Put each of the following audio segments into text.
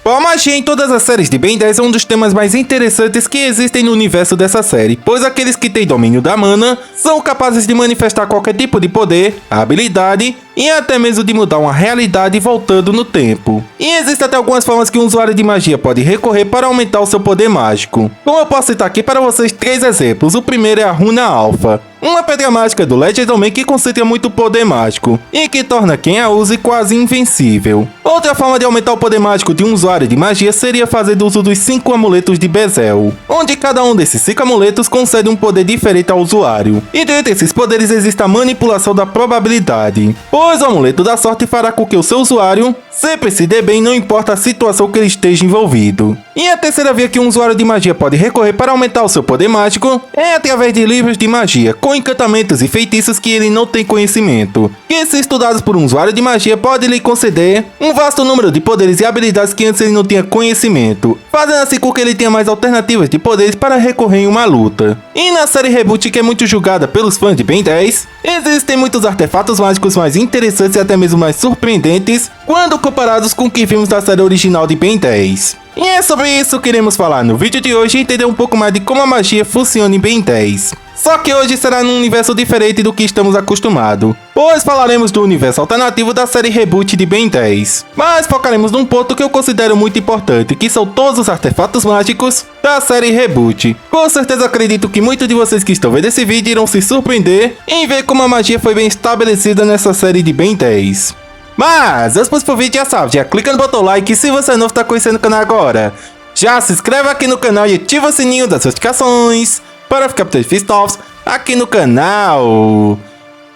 A magia em todas as séries de Ben 10 é um dos temas mais interessantes que existem no universo dessa série, pois aqueles que têm domínio da mana são capazes de manifestar qualquer tipo de poder, habilidade e até mesmo de mudar uma realidade voltando no tempo. E existem até algumas formas que um usuário de magia pode recorrer para aumentar o seu poder mágico. Como eu posso citar aqui para vocês 3 exemplos. O primeiro é a Runa Alpha, uma pedra mágica do Legend of Mana que concentra muito poder mágico e que torna quem a use quase invencível. Outra forma de aumentar o poder mágico de um usuário de magia seria fazer uso dos 5 amuletos de Bezel, onde cada um desses 5 amuletos concede um poder diferente ao usuário. E dentre esses poderes existe a manipulação da probabilidade, pois o amuleto da sorte fará com que o seu usuário sempre se dê bem, não importa a situação que ele esteja envolvido. E a terceira via que um usuário de magia pode recorrer para aumentar o seu poder mágico é através de livros de magia, com encantamentos e feitiços que ele não tem conhecimento, que se estudados por um usuário de magia pode lhe conceder um vasto número de poderes e habilidades que antes ele não tinha conhecimento, fazendo assim com que ele tenha mais alternativas de poderes para recorrer em uma luta. E na série Reboot, que é muito julgada pelos fãs de Ben 10, existem muitos artefatos mágicos mais interessantes e até mesmo mais surpreendentes quando comparados com o que vimos na série original de Ben 10. E é sobre isso que iremos falar no vídeo de hoje e entender um pouco mais de como a magia funciona em Ben 10. Só que hoje será num universo diferente do que estamos acostumados, pois falaremos do universo alternativo da série Reboot de Ben 10. Mas focaremos num ponto que eu considero muito importante, que são todos os artefatos mágicos da série Reboot. Com certeza acredito que muitos de vocês que estão vendo esse vídeo irão se surpreender em ver como a magia foi bem estabelecida nessa série de Ben 10. Mas, antes pro vídeo, já sabe, já clica no botão like e se você é novo está conhecendo o canal agora, já se inscreve aqui no canal e ativa o sininho das notificações para ficar por dentro de vídeos aqui no canal.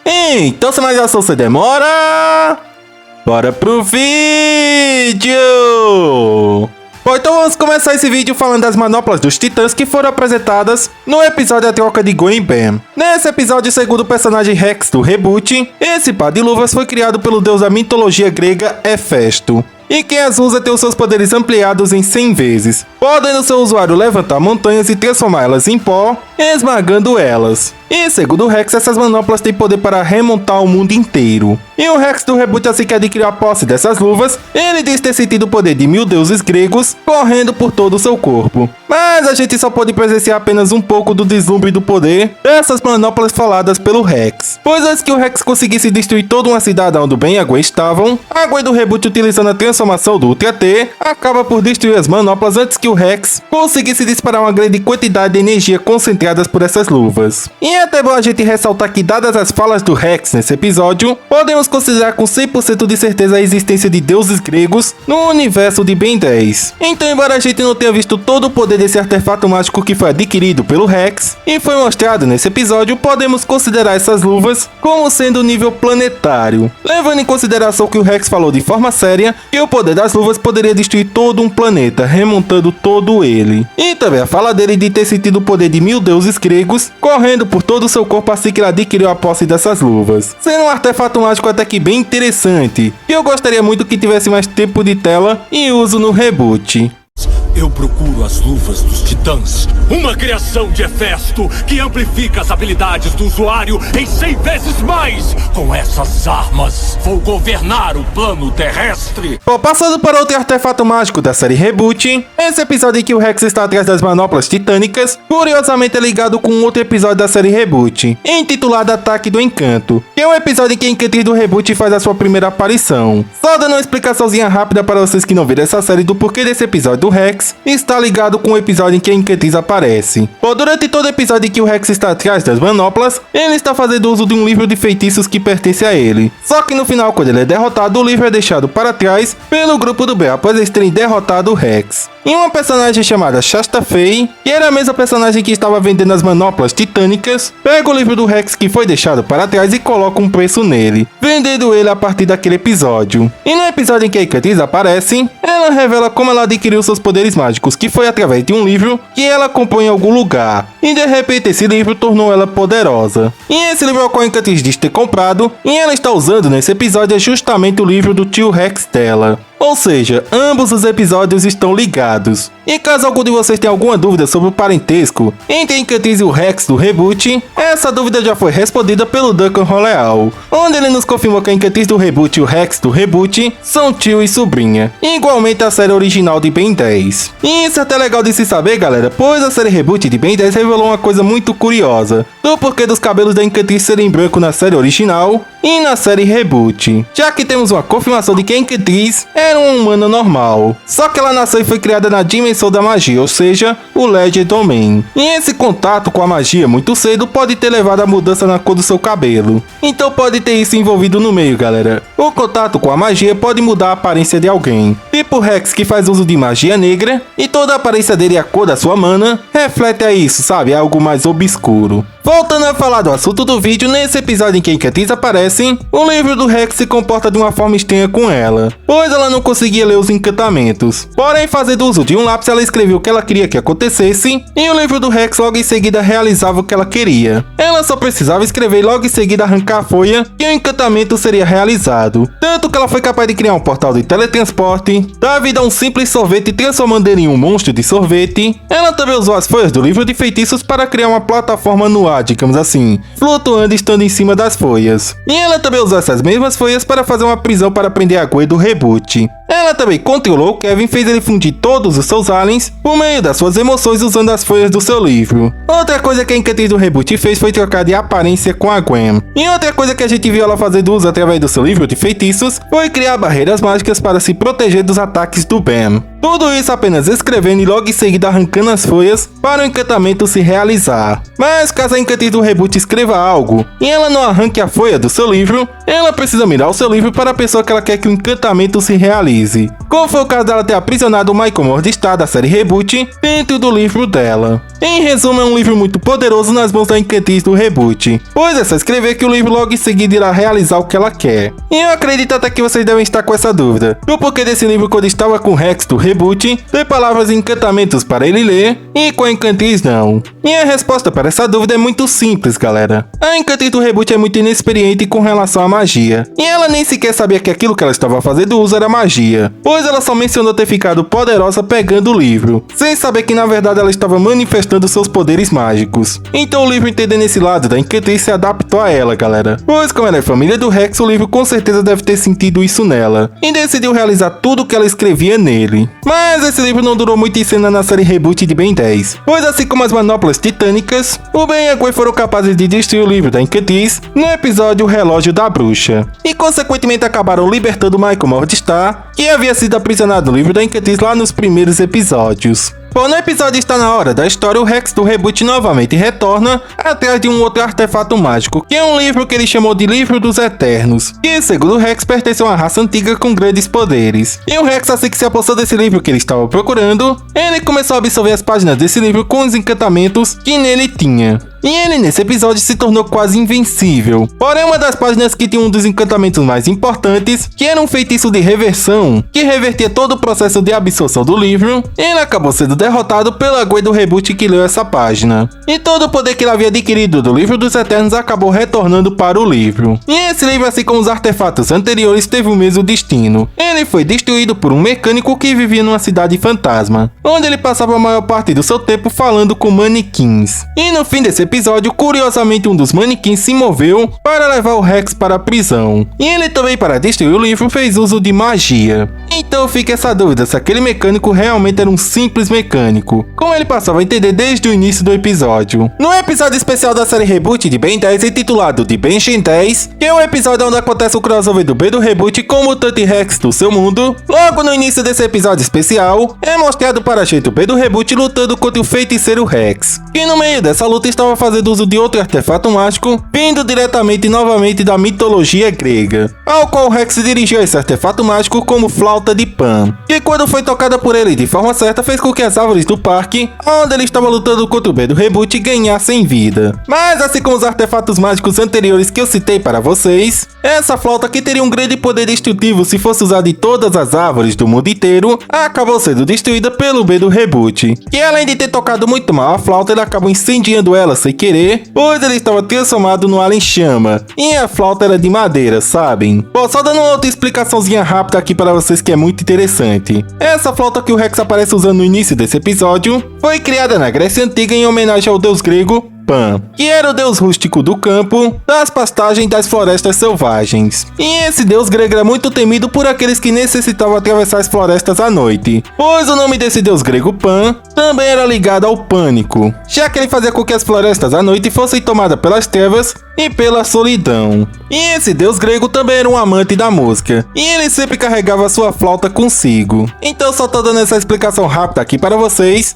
Então, sem mais ação, sem demora, bora pro vídeo! Bom, então vamos começar esse vídeo falando das manoplas dos titãs que foram apresentadas no episódio A Troca de Gon e Ben. Nesse episódio, segundo o personagem Rex do Reboot, esse par de luvas foi criado pelo deus da mitologia grega Hefesto, e quem as usa tem os seus poderes ampliados em 100 vezes, podendo seu usuário levantar montanhas e transformá-las em pó, esmagando elas. E segundo o Rex, essas manoplas têm poder para remontar o mundo inteiro. E o Rex do Reboot, assim que adquiriu a posse dessas luvas, ele diz ter sentido o poder de 1000 deuses gregos correndo por todo o seu corpo. Mas a gente só pode presenciar apenas um pouco do deslumbre do poder dessas manoplas faladas pelo Rex. Pois antes que o Rex conseguisse destruir toda uma cidade onde o Ben e a Gwen estavam, a Gwen do Reboot, utilizando a transformação do Ultra T, acaba por destruir as manoplas antes que o Rex conseguisse disparar uma grande quantidade de energia concentradas por essas luvas. E é até bom a gente ressaltar que, dadas as falas do Rex nesse episódio, podemos considerar com 100% de certeza a existência de deuses gregos no universo de Ben 10. Então, embora a gente não tenha visto todo o poder desse artefato mágico que foi adquirido pelo Rex e foi mostrado nesse episódio, podemos considerar essas luvas como sendo nível planetário, levando em consideração que o Rex falou de forma séria que o poder das luvas poderia destruir todo um planeta, remontando todo ele. E também a fala dele de ter sentido o poder de 1000 deuses gregos correndo por todo o seu corpo assim que ele adquiriu a posse dessas luvas, sendo um artefato mágico até que bem interessante, que eu gostaria muito que tivesse mais tempo de tela e uso no Reboot. Eu procuro as luvas dos titãs, uma criação de Hefesto que amplifica as habilidades do usuário em 100 vezes mais. Com essas armas, vou governar o plano terrestre. Bom, passando para outro artefato mágico da série Reboot, esse episódio em que o Rex está atrás das manoplas titânicas, curiosamente é ligado com outro episódio da série Reboot, intitulado Ataque do Encanto, que é um episódio em que a Encantriz do Reboot faz a sua primeira aparição. Só dando uma explicaçãozinha rápida para vocês que não viram essa série do porquê desse episódio do Rex está ligado com o episódio em que a Encantriz aparece. Bom, durante todo o episódio em que o Rex está atrás das manoplas, ele está fazendo uso de um livro de feitiços que pertence a ele. Só que no final, quando ele é derrotado, o livro é deixado para trás pelo grupo do Ben após eles terem derrotado o Rex. E uma personagem chamada Shasta Fey, que era a mesma personagem que estava vendendo as manoplas titânicas, pega o livro do Rex que foi deixado para trás e coloca um preço nele, vendendo ele a partir daquele episódio. E no episódio em que a Encantriz aparece, ela revela como ela adquiriu seus poderes mágicos, que foi através de um livro que ela comprou em algum lugar, e de repente esse livro tornou ela poderosa. E esse livro ao qual a Encantriz diz ter comprado, e ela está usando nesse episódio, é justamente o livro do tio Rex dela. Ou seja, ambos os episódios estão ligados. E caso algum de vocês tenha alguma dúvida sobre o parentesco entre a Incantriz e o Rex do reboot, essa dúvida já foi respondida pelo Duncan Roleal, onde ele nos confirmou que a Incantriz do reboot e o Rex do reboot são tio e sobrinha, igualmente a série original de Ben 10. E isso é até legal de se saber, galera, pois a série reboot de Ben 10 revelou uma coisa muito curiosa, do porquê dos cabelos da Incantriz serem branco na série original e na série reboot, já que temos uma confirmação de que a Incantriz era uma humana normal, só que ela nasceu e foi criada na dimensão da magia, ou seja, o Legend Domain. E esse contato com a magia muito cedo pode ter levado a mudança na cor do seu cabelo, então pode ter isso envolvido no meio, galera. O contato com a magia pode mudar a aparência de alguém, tipo o Rex, que faz uso de magia negra, e toda a aparência dele e a cor da sua mana reflete a isso, sabe, algo mais obscuro. Voltando a falar do assunto do vídeo, nesse episódio em que a Incantriz aparece, o livro do Rex se comporta de uma forma estranha com ela, pois ela não conseguia ler os encantamentos. Porém, fazendo uso de um lápis, ela escreveu o que ela queria que acontecesse, e o livro do Rex logo em seguida realizava o que ela queria. Ela só precisava escrever e logo em seguida arrancar a folha que o encantamento seria realizado. Tanto que ela foi capaz de criar um portal de teletransporte, dar vida a um simples sorvete transformando ele em um monstro de sorvete. Ela também usou as folhas do livro de feitiços para criar uma plataforma no ar, digamos assim, flutuando estando em cima das folhas. E ela também usou essas mesmas folhas para fazer uma prisão para prender a Gwen do reboot. Ela também controlou o Kevin e fez ele fundir todos os seus aliens por meio das suas emoções usando as folhas do seu livro. Outra coisa que a Incantriz do reboot fez foi trocar de aparência com a Gwen. E outra coisa que a gente viu ela fazendo uso através do seu livro de feitiços foi criar barreiras mágicas para se proteger dos ataques do Bam. Tudo isso apenas escrevendo e logo em seguida arrancando as folhas para o encantamento se realizar. Mas caso a Incantriz do reboot escreva algo e ela não arranque a folha do seu livro, ela precisa mirar o seu livro para a pessoa que ela quer que o encantamento se realize. Como foi o caso dela ter aprisionado o Michael Mordstar da série reboot dentro do livro dela. Em resumo, é um livro muito poderoso nas mãos da Incantriz do reboot, pois é só escrever que o livro logo em seguida irá realizar o que ela quer. E eu acredito até que vocês devem estar com essa dúvida, do porquê desse livro quando estava com o Rex do reboot, ter palavras e encantamentos para ele ler, e com a Incantriz não. E a resposta para essa dúvida é muito simples, galera. A Incantriz do reboot é muito inexperiente com relação à magia, e ela nem sequer sabia que aquilo que ela estava fazendo uso era magia, pois ela só mencionou ter ficado poderosa pegando o livro, sem saber que na verdade ela estava manifestando seus poderes mágicos. Então o livro, entendendo esse lado da Incantriz, se adaptou a ela, galera. Pois como ela é família do Rex, o livro com certeza deve ter sentido isso nela, e decidiu realizar tudo o que ela escrevia nele. Mas esse livro não durou muito em cena na série reboot de Ben 10, pois assim como as manoplas titânicas, o Ben e a Gwen foram capazes de destruir o livro da Incantriz no episódio O Relógio da Bruxa, e consequentemente acabaram libertando Michael Mordstar, que havia sido aprisionado no livro da Incantriz lá nos primeiros episódios. Bom, no episódio Está na Hora da História, o Rex do reboot novamente retorna atrás de um outro artefato mágico, que é um livro que ele chamou de Livro dos Eternos, que segundo o Rex pertence a uma raça antiga com grandes poderes. E o Rex, assim que se apossou desse livro que ele estava procurando, ele começou a absorver as páginas desse livro com os encantamentos que nele tinha. E ele nesse episódio se tornou quase invencível. Porém, uma das páginas que tinha um dos encantamentos mais importantes, que era um feitiço de reversão, que revertia todo o processo de absorção do livro, ele acabou sendo derrotado pela Gwen do reboot que leu essa página. E todo o poder que ele havia adquirido do Livro dos Eternos acabou retornando para o livro. E esse livro, assim como os artefatos anteriores, teve o mesmo destino. Ele foi destruído por um mecânico que vivia numa cidade fantasma, onde ele passava a maior parte do seu tempo falando com manequins. E no fim desse episódio, curiosamente, um dos manequins se moveu para levar o Rex para a prisão. E ele também, para destruir o livro, fez uso de magia. Então fica essa dúvida se aquele mecânico realmente era um simples mecânico, como ele passava a entender desde o início do episódio. No episódio especial da série Reboot de Ben 10, intitulado de Ben 10, que é o episódio onde acontece o crossover do Ben do Reboot com o mutante Rex do seu mundo, logo no início desse episódio especial, é mostrado para a gente o Ben do Reboot lutando contra o feiticeiro Rex, que no meio dessa luta estava fazendo uso de outro artefato mágico, vindo diretamente e novamente da mitologia grega, ao qual o Rex dirigiu esse artefato mágico como flauta de Pan, que quando foi tocada por ele de forma certa fez com que as árvores do parque, onde ele estava lutando contra o Ben do Reboot, ganhassem vida. Mas assim como os artefatos mágicos anteriores que eu citei para vocês, essa flauta, que teria um grande poder destrutivo se fosse usada em todas as árvores do mundo inteiro, acabou sendo destruída pelo Ben do Reboot, que além de ter tocado muito mal a flauta, ele acabou incendiando ela sem sem querer, pois ele estava transformado no Alien Chama, e a flauta era de madeira, sabem? Bom, só dando uma outra explicaçãozinha rápida aqui para vocês que é muito interessante. Essa flauta que o Rex aparece usando no início desse episódio foi criada na Grécia Antiga em homenagem ao deus grego Pan, que era o deus rústico do campo, das pastagens das florestas selvagens. E esse deus grego era muito temido por aqueles que necessitavam atravessar as florestas à noite, pois o nome desse deus grego Pan também era ligado ao pânico, já que ele fazia com que as florestas à noite fossem tomadas pelas trevas e pela solidão. E esse deus grego também era um amante da música, e ele sempre carregava sua flauta consigo. Então só tô dando essa explicação rápida aqui para vocês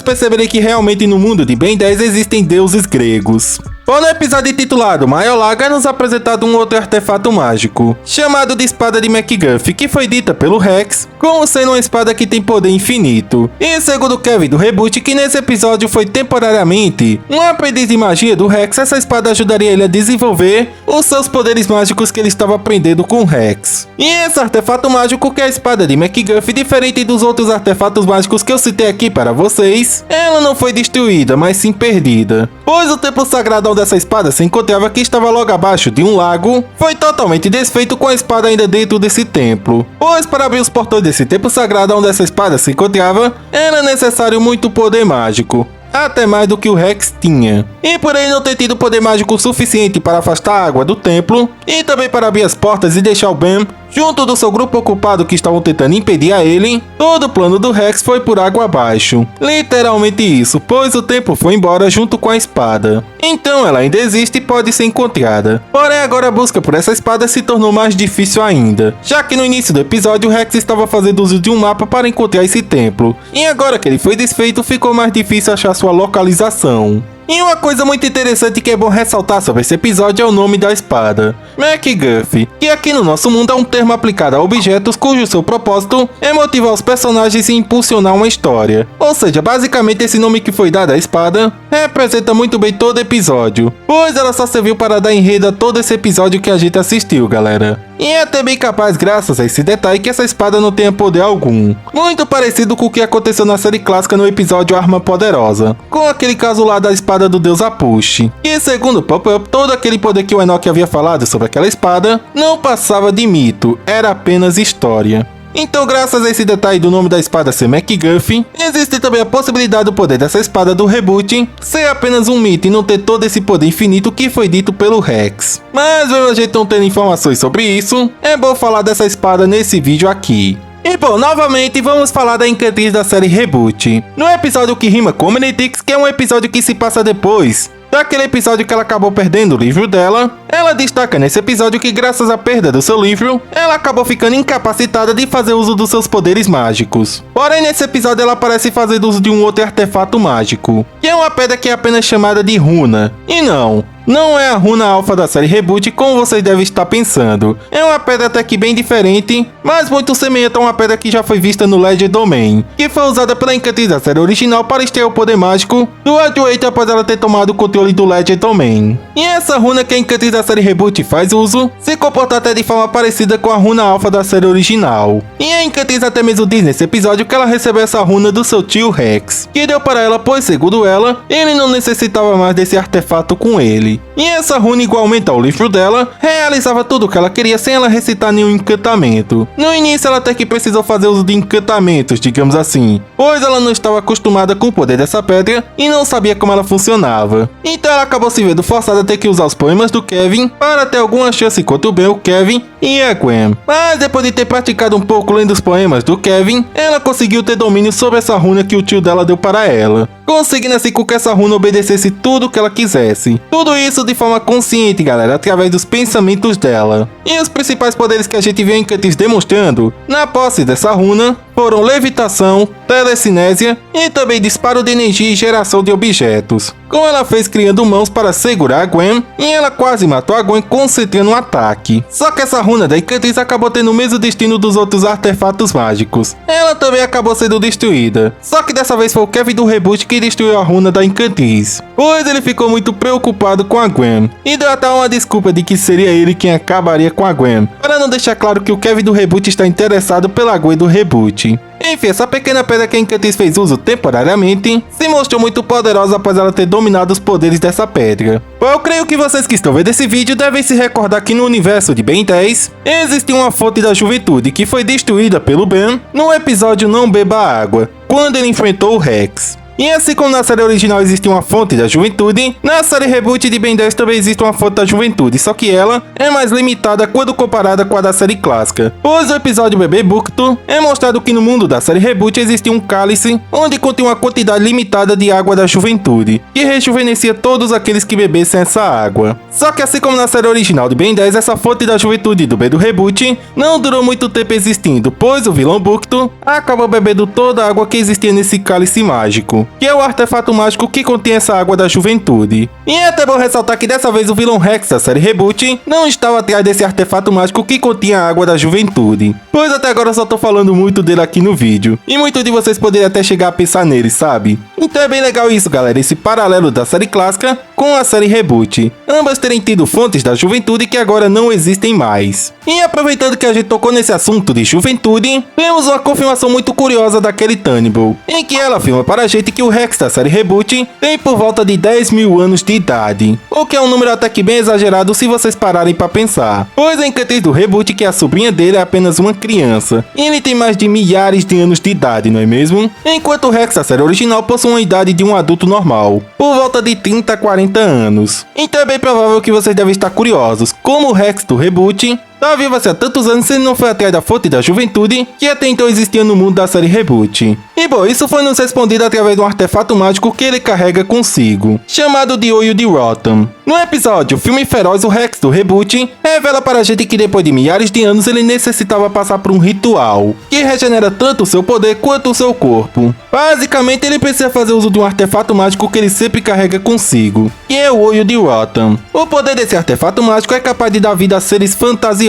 perceberem que realmente no mundo de Ben 10 existem deuses gregos. Bom, no episódio intitulado Maiolaga é nos apresentado um outro artefato mágico, chamado de Espada de MacGuffin, que foi dita pelo Rex como sendo uma espada que tem poder infinito. E segundo Kevin do Reboot, que nesse episódio foi temporariamente um aprendiz de magia do Rex, essa espada ajudaria ele a desenvolver os seus poderes mágicos que ele estava aprendendo com o Rex. E esse artefato mágico, que é a espada de MacGuffin, diferente dos outros artefatos mágicos que eu citei aqui para vocês, ela não foi destruída, mas sim perdida, pois o templo sagrado dessa espada se encontrava, que estava logo abaixo de um lago, foi totalmente desfeito com a espada ainda dentro desse templo, pois para abrir os portões desse templo sagrado onde essa espada se encontrava, era necessário muito poder mágico, até mais do que o Rex tinha. E por ele não ter tido poder mágico suficiente para afastar a água do templo, e também para abrir as portas e deixar o Ben junto do seu grupo ocupado que estavam tentando impedir a ele, todo o plano do Rex foi por água abaixo. Literalmente isso, pois o templo foi embora junto com a espada. Então ela ainda existe e pode ser encontrada. Porém agora a busca por essa espada se tornou mais difícil ainda, já que no início do episódio o Rex estava fazendo uso de um mapa para encontrar esse templo, e agora que ele foi desfeito ficou mais difícil achar sua localização. E uma coisa muito interessante que é bom ressaltar sobre esse episódio é o nome da espada, MacGuffin, que aqui no nosso mundo é um termo aplicado a objetos cujo seu propósito é motivar os personagens e impulsionar uma história. Ou seja, basicamente esse nome que foi dado à espada representa muito bem todo episódio, pois ela só serviu para dar enredo a todo esse episódio que a gente assistiu, galera. E é até bem capaz, graças a esse detalhe, que essa espada não tenha poder algum. Muito parecido com o que aconteceu na série clássica no episódio Arma Poderosa, com aquele caso lá da espada do deus Apushi. E segundo o Pop-Up, todo aquele poder que o Enoch havia falado sobre aquela espada não passava de mito, era apenas história. Então, graças a esse detalhe do nome da espada ser MacGuffin, existe também a possibilidade do poder dessa espada do Reboot ser apenas um mito e não ter todo esse poder infinito que foi dito pelo Rex. Mas mesmo a gente não tendo informações sobre isso, é bom falar dessa espada nesse vídeo aqui. E bom, novamente vamos falar da Encantriz da série Reboot, no episódio que rima com Benedicts, que é um episódio que se passa depois daquele episódio que ela acabou perdendo o livro dela. Ela destaca nesse episódio que graças à perda do seu livro, ela acabou ficando incapacitada de fazer uso dos seus poderes mágicos. Porém nesse episódio ela parece fazer uso de um outro artefato mágico, que é uma pedra que é apenas chamada de runa. E não é a runa alfa da série Reboot como vocês devem estar pensando. É uma pedra até que bem diferente, mas muito semelhante a uma pedra que já foi vista no Legend Domain, que foi usada pela Encantriz da série original para extrair o poder mágico do Adwaite após ela ter tomado o controle do Legend Domain. E essa runa que a Encantriz da série Reboot faz uso, se comporta até de forma parecida com a runa alfa da série original. E a Encantriz até mesmo diz nesse episódio que ela recebeu essa runa do seu tio Rex, que deu para ela, pois segundo ela, ele não necessitava mais desse artefato com ele. E essa runa, igualmente ao livro dela, realizava tudo o que ela queria sem ela recitar nenhum encantamento. No início ela até que precisou fazer uso de encantamentos, digamos assim, pois ela não estava acostumada com o poder dessa pedra e não sabia como ela funcionava. Então ela acabou se vendo forçada a ter que usar os poemas do Kevin para ter alguma chance contra o Ben, o Kevin e a Gwen. Mas depois de ter praticado um pouco lendo os poemas do Kevin, ela conseguiu ter domínio sobre essa runa que o tio dela deu para ela, conseguindo assim com que essa runa obedecesse tudo o que ela quisesse. Tudo isso de forma consciente, galera, através dos pensamentos dela. E os principais poderes que a gente viu em Encantriz demonstrando na posse dessa runa foram levitação, telecinésia e também disparo de energia e geração de objetos, como ela fez criando mãos para segurar a Gwen, e ela quase matou a Gwen concentrando um ataque. Só que essa runa da Encantriz acabou tendo o mesmo destino dos outros artefatos mágicos. Ela também acabou sendo destruída, só que dessa vez foi o Kevin do Reboot que destruiu a runa da Encantriz, pois ele ficou muito preocupado com a Gwen, e deu até uma desculpa de que seria ele quem acabaria com a Gwen, para não deixar claro que o Kevin do Reboot está interessado pela Gwen do Reboot. Enfim, essa pequena pedra que a Encantis fez uso temporariamente se mostrou muito poderosa após ela ter dominado os poderes dessa pedra. Eu creio que vocês que estão vendo esse vídeo devem se recordar que no universo de Ben 10 existe uma fonte da juventude que foi destruída pelo Ben no episódio Não Beba Água, quando ele enfrentou o Rex. E assim como na série original existe uma fonte da juventude, na série reboot de Ben 10 também existe uma fonte da juventude, só que ela é mais limitada quando comparada com a da série clássica. Pois no episódio Bebê Bucto, é mostrado que no mundo da série reboot existia um cálice onde continha uma quantidade limitada de água da juventude, que rejuvenescia todos aqueles que bebessem essa água. Só que assim como na série original de Ben 10, essa fonte da juventude do Ben do reboot não durou muito tempo existindo, pois o vilão Bucto acabou bebendo toda a água que existia nesse cálice mágico, que é o artefato mágico que contém essa água da juventude. E é até bom ressaltar que dessa vez o vilão Rex da série reboot não estava atrás desse artefato mágico que continha a água da juventude, pois até agora eu só tô falando muito dele aqui no vídeo, e muitos de vocês poderiam até chegar a pensar nele, sabe? Então é bem legal isso, galera, esse paralelo da série clássica com a série reboot, ambas terem tido fontes da juventude que agora não existem mais. E aproveitando que a gente tocou nesse assunto de juventude, temos uma confirmação muito curiosa da Kelly Turnbull, em que ela afirma para a gente que o Rex da série reboot tem por volta de 10 mil anos de idade, o que é um número até que bem exagerado se vocês pararem para pensar, pois a Encantis do reboot, que é a sobrinha dele, é apenas uma criança, e ele tem mais de milhares de anos de idade, não é mesmo? Enquanto o Rex da série original possui uma idade de um adulto normal, por volta de 30 a 40 anos. Então é bem provável que vocês devem estar curiosos, como o Rex do reboot tá vivo há tantos anos se ele não foi atrás da fonte da juventude que até então existia no mundo da série reboot. E bom, isso foi nos respondido através de um artefato mágico que ele carrega consigo, chamado de Olho de Rotom. No episódio Filme Feroz, o Rex do reboot revela para a gente que depois de milhares de anos ele necessitava passar por um ritual, que regenera tanto o seu poder quanto o seu corpo. Basicamente ele precisa fazer uso de um artefato mágico que ele sempre carrega consigo, que é o Olho de Rotom. O poder desse artefato mágico é capaz de dar vida a seres fantasiosos,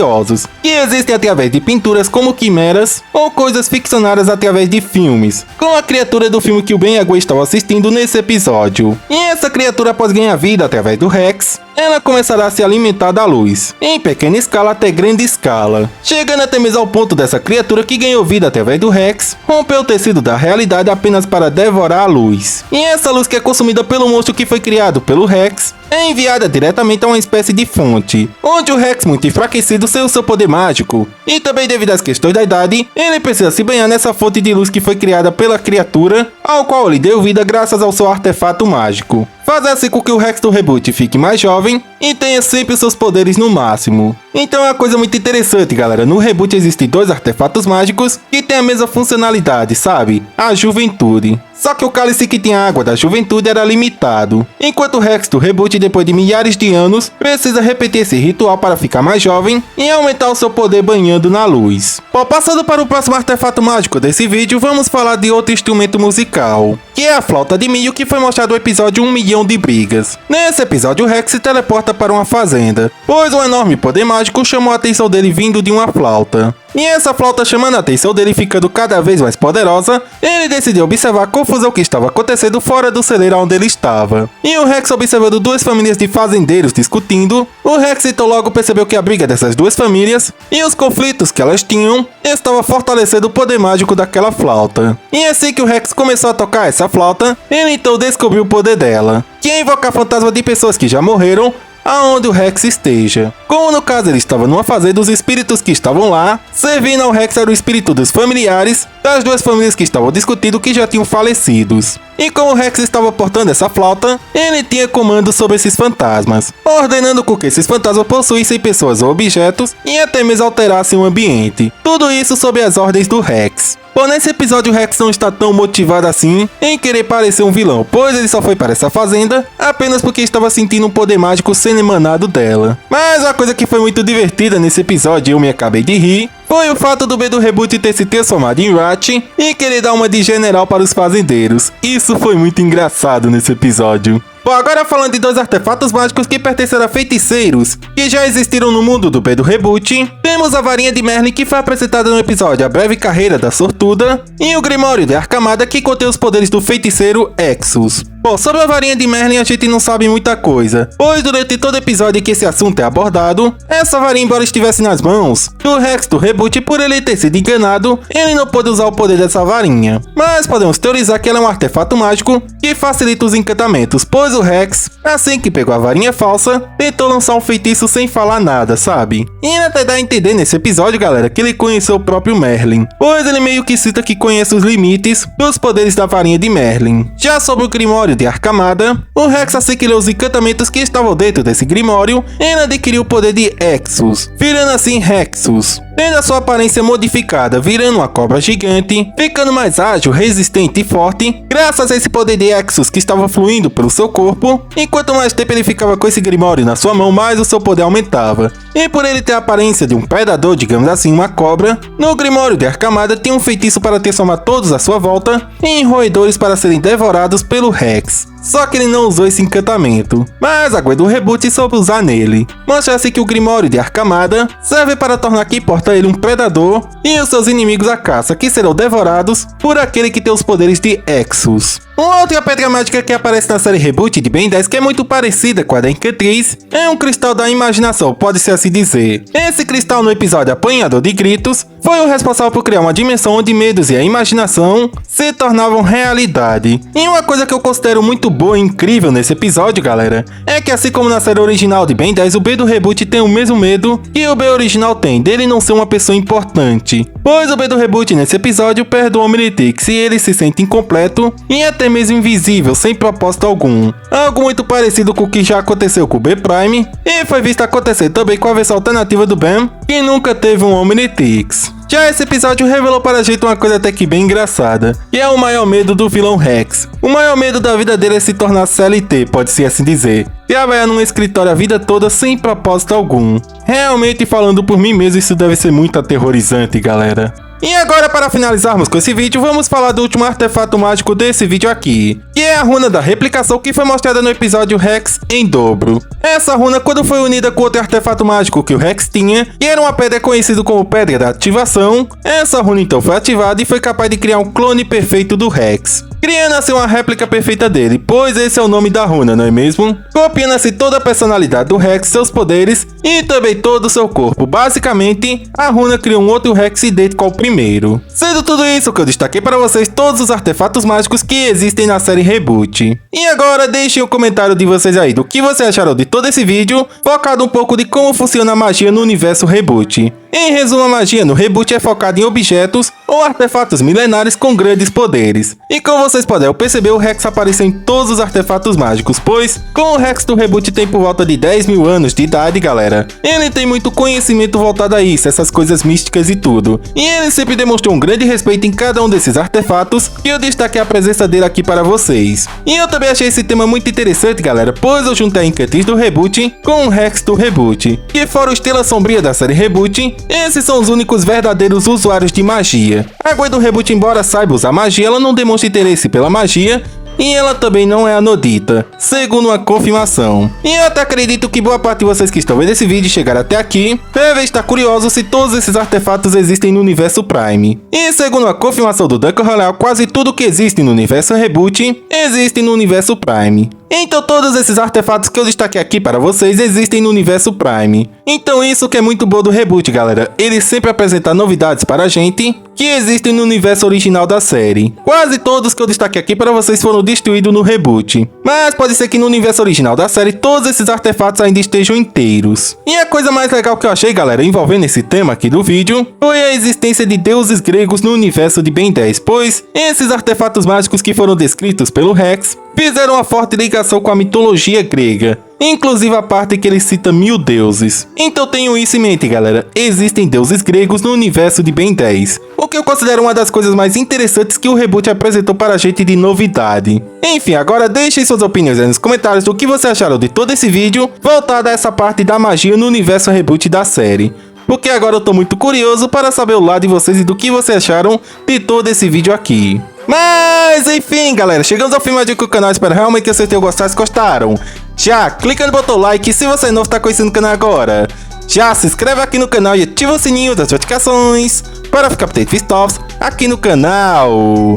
que existem através de pinturas como quimeras ou coisas ficcionadas através de filmes, como a criatura do filme que o Ben e a Gwen estão assistindo nesse episódio. E essa criatura, após ganhar vida através do Rex, ela começará a se alimentar da luz, em pequena escala até grande escala, chegando até mesmo ao ponto dessa criatura que ganhou vida através do Rex romper o tecido da realidade apenas para devorar a luz. E essa luz, que é consumida pelo monstro que foi criado pelo Rex, é enviada diretamente a uma espécie de fonte, onde o Rex, muito enfraquecido, sem o seu poder mágico, e também devido às questões da idade, ele precisa se banhar nessa fonte de luz que foi criada pela criatura, ao qual ele deu vida graças ao seu artefato mágico, fazendo assim com que o Rex do reboot fique mais jovem e tenha sempre seus poderes no máximo. Então é uma coisa muito interessante, galera. No reboot existem dois artefatos mágicos que têm a mesma funcionalidade, sabe? A juventude. Só que o cálice que tinha a água da juventude era limitado, enquanto o Rex do reboot, depois de milhares de anos, precisa repetir esse ritual para ficar mais jovem e aumentar o seu poder banhando na luz. Bom, passando para o próximo artefato mágico desse vídeo, vamos falar de outro instrumento musical, que é a flauta de Mio, que foi mostrado no episódio 1 milhão de brigas. Nesse episódio, o Rex se teleporta para uma fazenda, pois um enorme poder mágico chamou a atenção dele vindo de uma flauta. E essa flauta, chamando a atenção dele, ficando cada vez mais poderosa, ele decidiu observar a confusão que estava acontecendo fora do celeiro onde ele estava. E o Rex, observando duas famílias de fazendeiros discutindo, o Rex então logo percebeu que a briga dessas duas famílias e os conflitos que elas tinham estava fortalecendo o poder mágico daquela flauta. E assim que o Rex começou a tocar essa flauta, ele então descobriu o poder dela, que é invocar fantasmas de pessoas que já morreram aonde o Rex esteja. Como no caso ele estava numa fazenda, os espíritos que estavam lá servindo ao Rex era o espírito dos familiares das duas famílias que estavam discutindo, que já tinham falecidos. E como o Rex estava portando essa flauta, ele tinha comando sobre esses fantasmas, ordenando com que esses fantasmas possuíssem pessoas ou objetos e até mesmo alterassem o ambiente. Tudo isso sob as ordens do Rex. Bom, nesse episódio o Rex não está tão motivado assim em querer parecer um vilão, pois ele só foi para essa fazenda apenas porque estava sentindo um poder mágico sendo emanado dela. Mas uma coisa que foi muito divertida nesse episódio e eu me acabei de rir foi o fato do Ben do reboot ter se transformado em Rat e querer dar uma de general para os fazendeiros. Isso foi muito engraçado nesse episódio. Bom, agora falando de dois artefatos mágicos que pertenceram a feiticeiros, que já existiram no mundo do Ben do reboot, temos a varinha de Merlin, que foi apresentada no episódio A Breve Carreira da Sortuda, e o Grimório de Arcamada, que contém os poderes do feiticeiro Exus. Bom, sobre a varinha de Merlin a gente não sabe muita coisa, pois durante todo episódio que esse assunto é abordado, essa varinha, embora estivesse nas mãos do Rex do reboot, por ele ter sido enganado, ele não pôde usar o poder dessa varinha. Mas podemos teorizar que ela é um artefato mágico que facilita os encantamentos, pois o Rex, assim que pegou a varinha falsa, tentou lançar um feitiço sem falar nada, sabe? E até dá a entender nesse episódio, galera, que ele conheceu o próprio Merlin, pois ele meio que cita que conhece os limites dos poderes da varinha de Merlin. Já sobre o Grimório de Arcamada, o Rex, assim que leu os encantamentos que estavam dentro desse Grimório, ele adquiriu o poder de Exus, virando assim Rexus, tendo a sua aparência modificada, virando uma cobra gigante, ficando mais ágil, resistente e forte, graças a esse poder de Exus que estava fluindo pelo seu corpo. E quanto mais tempo ele ficava com esse Grimório na sua mão, mais o seu poder aumentava. E por ele ter a aparência de um predador, digamos assim, uma cobra, no Grimório de Arcamada tinha um feitiço para transformar todos à sua volta em roedores para serem devorados pelo Rex. Só que ele não usou esse encantamento, mas a Gwen do reboot soube usar nele. Mostra-se que o Grimório de Arcamada serve para tornar quem porta ele um predador e os seus inimigos a caça, que serão devorados por aquele que tem os poderes de Exus. Uma outra pedra mágica que aparece na série Reboot de Ben 10, que é muito parecida com a da Encantriz, é um cristal da imaginação, pode-se assim dizer. Esse cristal no episódio Apanhador de Gritos foi o responsável por criar uma dimensão onde medos e a imaginação se tornavam realidade. E uma coisa que eu considero muito boa e incrível nesse episódio, galera, é que assim como na série original de Ben 10, o B do Reboot tem o mesmo medo que o B original tem, dele não ser uma pessoa importante. Pois o B do Reboot nesse episódio perde o Omnitrix e ele se sente incompleto e até mesmo invisível, sem propósito algum. Algo muito parecido com o que já aconteceu com o B-Prime e foi visto acontecer também com a versão alternativa do Ben, que nunca teve um Omnitrix. Já esse episódio revelou para a gente uma coisa até que bem engraçada, que é o maior medo do vilão Rex. O maior medo da vida dele é se tornar CLT, pode-se assim dizer. Trabalhar num escritório a vida toda sem propósito algum. Realmente, falando por mim mesmo, isso deve ser muito aterrorizante, galera. E agora, para finalizarmos com esse vídeo, vamos falar do último artefato mágico desse vídeo aqui, que é a runa da replicação que foi mostrada no episódio Rex em dobro. Essa runa, quando foi unida com outro artefato mágico que o Rex tinha, que era uma pedra conhecida como Pedra da Ativação, essa runa então foi ativada e foi capaz de criar um clone perfeito do Rex, criando assim uma réplica perfeita dele, pois esse é o nome da runa, não é mesmo? Copiando assim toda a personalidade do Rex, seus poderes e também todo o seu corpo. Basicamente, a runa criou um outro Rex idêntico ao primeiro. Sendo tudo isso que eu destaquei para vocês todos os artefatos mágicos que existem na série Reboot. E agora deixem o comentário de vocês aí do que vocês acharam de todo esse vídeo, focado um pouco de como funciona a magia no universo Reboot. Em resumo, a magia no Reboot é focada em objetos ou artefatos milenares com grandes poderes. E como vocês podem perceber, o Rex apareceu em todos os artefatos mágicos, pois com o Rex do Reboot tem por volta de 10 mil anos de idade, galera. Ele tem muito conhecimento voltado a isso, essas coisas místicas e tudo. E ele sempre demonstrou um grande respeito em cada um desses artefatos, que eu destaquei a presença dele aqui para vocês. E eu também achei esse tema muito interessante, galera, pois eu juntei a Encantriz do Reboot com o Rex do Reboot, que fora o Estrela Sombria da série Reboot, esses são os únicos verdadeiros usuários de magia. A Gwen do Reboot, embora saiba usar magia, ela não demonstra interesse pela magia, e ela também não é a Nodita, segundo uma confirmação. E eu até acredito que boa parte de vocês que estão vendo esse vídeo chegaram até aqui deve estar curioso se todos esses artefatos existem no universo Prime. E segundo a confirmação do Duncan Royal, quase tudo que existe no universo Reboot existe no universo Prime. Então todos esses artefatos que eu destaquei aqui para vocês existem no universo Prime. Então isso que é muito bom do Reboot, galera. Ele sempre apresenta novidades para a gente que existem no universo original da série. Quase todos que eu destaquei aqui para vocês foram destruídos no Reboot. Mas pode ser que no universo original da série todos esses artefatos ainda estejam inteiros. E a coisa mais legal que eu achei, galera, envolvendo esse tema aqui do vídeo, foi a existência de deuses gregos no universo de Ben 10, pois esses artefatos mágicos que foram descritos pelo Rex fizeram uma forte ligação com a mitologia grega, inclusive a parte que ele cita 1000 deuses. Então tenham isso em mente, galera, existem deuses gregos no universo de Ben 10, o que eu considero uma das coisas mais interessantes que o Reboot apresentou para a gente de novidade. Enfim, agora deixem suas opiniões aí nos comentários do que vocês acharam de todo esse vídeo voltado a essa parte da magia no universo Reboot da série, porque agora eu tô muito curioso para saber o lado de vocês e do que vocês acharam de todo esse vídeo aqui. Mas enfim, galera, chegamos ao fim mais de um canal, espero realmente que vocês tenham gostado. Se gostaram, já clica no botão like, e se você é novo, tá conhecendo o canal agora, já se inscreve aqui no canal e ativa o sininho das notificações para ficar por dentro de vídeos aqui no canal.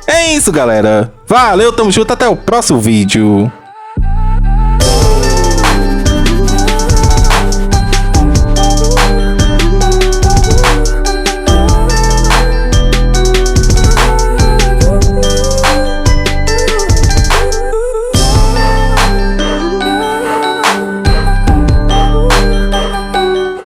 É isso, galera, Valeu, tamo junto, até o próximo vídeo.